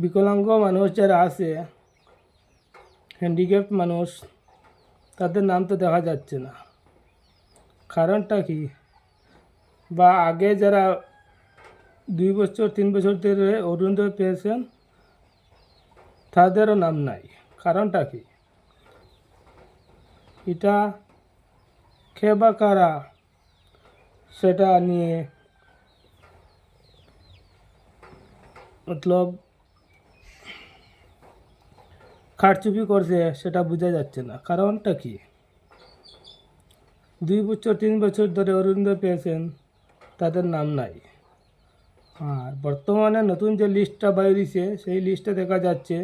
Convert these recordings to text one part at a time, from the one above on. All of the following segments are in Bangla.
বিকলাঙ্গ মানুষ যারা আছে, হ্যান্ডিক্যাপ্ট মানুষ, তাদের নাম তো দেখা যাচ্ছে না। কারণটা কি? বা আগে যারা 2 বছর 3 বছর ধরে অরুণোদয় পেয়েছেন, তাদেরও নাম নাই। কারণটা কি? এটা কে বা কারা সেটা নিয়ে মতলব কারচুপি করছে, সেটা বোঝা যাচ্ছে না। কারণটা কি? 2 বছর 3 বছর ধরে অরুণোদয় পেয়েছেন, তাদের নাম নাই। আর বর্তমানে নতুন যে লিস্টটা বাইরেছে, সেই লিস্টে দেখা যাচ্ছে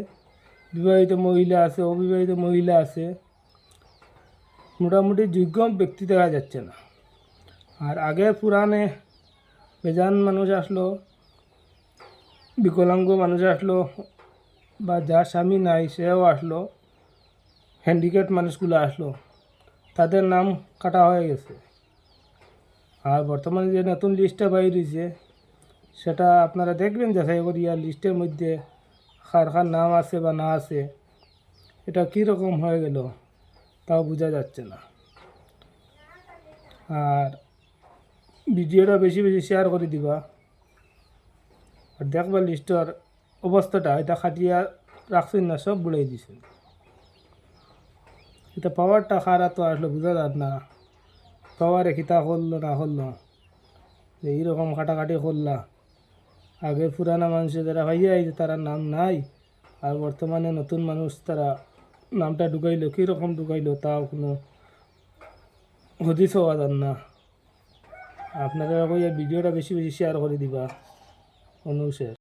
বিবাহিত মহিলা আছে, অবিবাহিত মহিলা আছে, মোটামুটি যোগ্য ব্যক্তি দেখা যাচ্ছে না। আর আগে পুরাণে বেজান মানুষ আসলো, বিকলাঙ্গ মানুষ আসলো, বা যার স্বামী নাই সেও আসলো, হ্যান্ডিক্যাপ্ট মানুষগুলো আসলো, তাদের নাম কাটা হয়ে গেছে। আর বর্তমানে যে নতুন লিস্টটা বাইরেছে, সেটা আপনারা দেখবেন যাচাই করিয়া লিস্টের মধ্যে কার কার নাম আছে বা না আছে। এটা কীরকম হয়ে গেল তাও বোঝা যাচ্ছে না। আর ভিডিওটা বেশি বেশি শেয়ার করে দিবা, আর দেখবা লিস্টের অবস্থাটা। এটা খাটিয়া রাখছেন না, সব বুড়াই দিছেন। এটা পাওয়ারটা খারা তো আসলে বোঝা যাক না, পাওয়ারে খিতা করলো না করলো, যে এইরকম কাটাকাটি করলা। আগের পুরানা মানুষের যারা ভাইয়া এই তারা নাম নাই, আর বর্তমানে নতুন মানুষ তারা নামটা ঢুকাইলো, কীরকম ঢুকাইলো তাও কোনো হদিস হওয়া যান না। আপনারা ওই ভিডিওটা বেশি বেশি শেয়ার করে দিবা। অনুষের